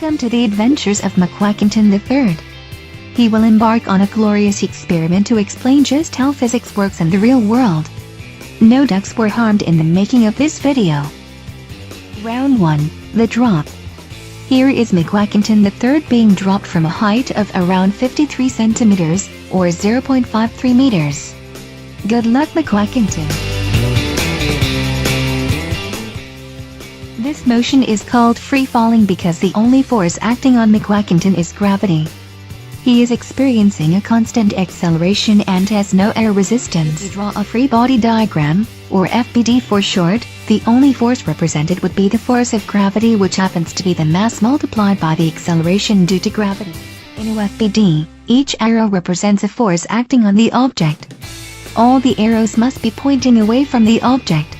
Welcome to the adventures of McQuackington III. He will embark on a glorious experiment to explain just how physics works in the real world. No ducks were harmed in the making of this video. Round 1, the drop. Here is McQuackington III being dropped from a height of around 53 centimeters, or 0.53 meters. Good luck, McQuackington. This motion is called free falling because the only force acting on McQuackington is gravity. He is experiencing a constant acceleration and has no air resistance. If you draw a free body diagram, or FBD for short, the only force represented would be the force of gravity, which happens to be the mass multiplied by the acceleration due to gravity. In a FBD, each arrow represents a force acting on the object. All the arrows must be pointing away from the object.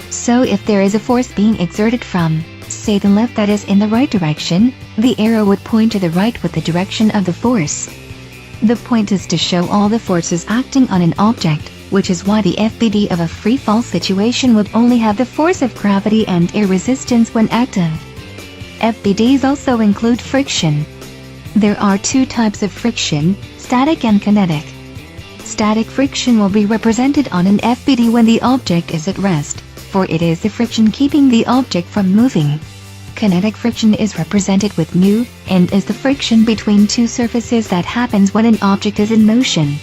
So if there is a force being exerted from, say, the left, that is in the right direction, the arrow would point to the right with the direction of the force. The point is to show all the forces acting on an object, which is why the FBD of a free fall situation would only have the force of gravity and air resistance when active. FBDs also include friction. There are two types of friction, static and kinetic. Static friction will be represented on an FBD when the object is at rest, for it is the friction keeping the object from moving. Kinetic friction is represented with mu, and is the friction between two surfaces that happens when an object is in motion.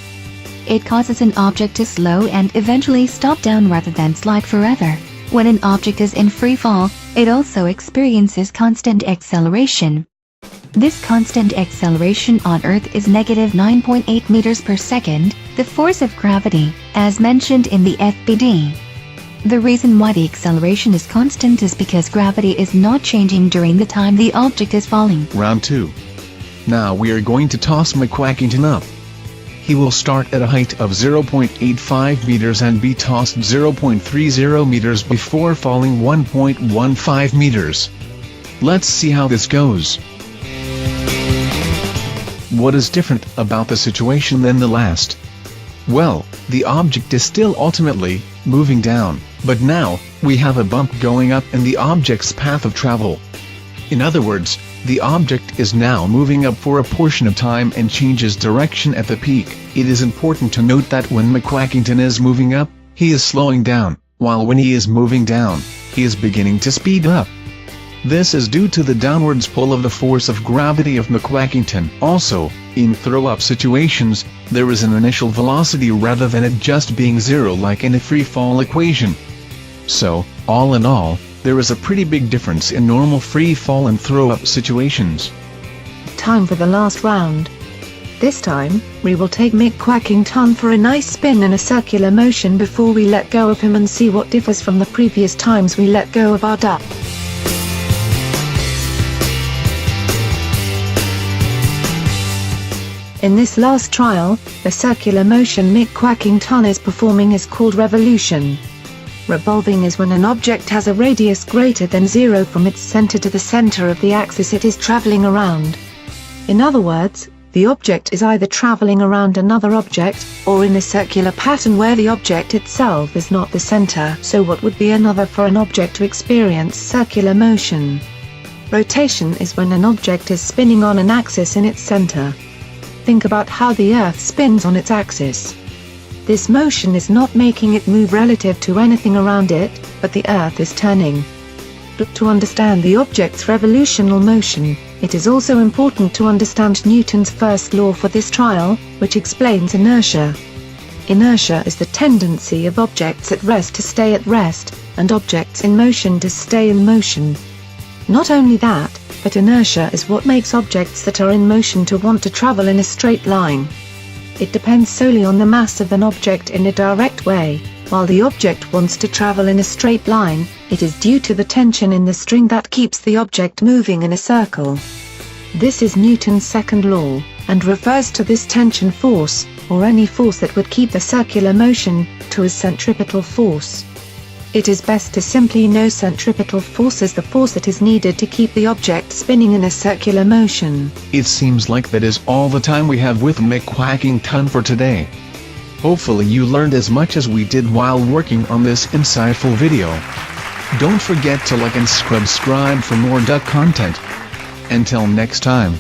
It causes an object to slow and eventually stop down rather than slide forever. When an object is in free fall, it also experiences constant acceleration. This constant acceleration on Earth is negative 9.8 meters per second, the force of gravity, as mentioned in the FBD. The reason why the acceleration is constant is because gravity is not changing during the time the object is falling. Round 2. Now we are going to toss McQuackington up. He will start at a height of 0.85 meters and be tossed 0.30 meters before falling 1.15 meters. Let's see how this goes. What is different about the situation than the last? Well, the object is still ultimately moving down, but now we have a bump going up in the object's path of travel. In other words, the object is now moving up for a portion of time and changes direction at the peak. It is important to note that when McQuackington is moving up, he is slowing down, while when he is moving down, he is beginning to speed up. This is due to the downwards pull of the force of gravity of McQuackington. Also, in throw-up situations, there is an initial velocity rather than it just being zero like in a free-fall equation. So, all in all, there is a pretty big difference in normal free-fall and throw-up situations. Time for the last round. This time, we will take McQuackington for a nice spin in a circular motion before we let go of him and see what differs from the previous times we let go of our duck. In this last trial, the circular motion McQuackington is performing is called revolution. Revolving is when an object has a radius greater than 0 from its center to the center of the axis it is traveling around. In other words, the object is either traveling around another object, or in a circular pattern where the object itself is not the center. So what would be another for an object to experience circular motion? Rotation is when an object is spinning on an axis in its center. Think about how the Earth spins on its axis. This motion is not making it move relative to anything around it, but the Earth is turning. But to understand the object's revolutional motion, it is also important to understand Newton's first law for this trial, which explains inertia. Inertia is the tendency of objects at rest to stay at rest, and objects in motion to stay in motion. Not only that, but inertia is what makes objects that are in motion to want to travel in a straight line. It depends solely on the mass of an object in a direct way. While the object wants to travel in a straight line, it is due to the tension in the string that keeps the object moving in a circle. This is Newton's second law, and refers to this tension force, or any force that would keep the circular motion, to as centripetal force. It is best to simply know centripetal force as the force that is needed to keep the object spinning in a circular motion. It seems like that is all the time we have with McQuackington for today. Hopefully you learned as much as we did while working on this insightful video. Don't forget to like and subscribe for more duck content. Until next time.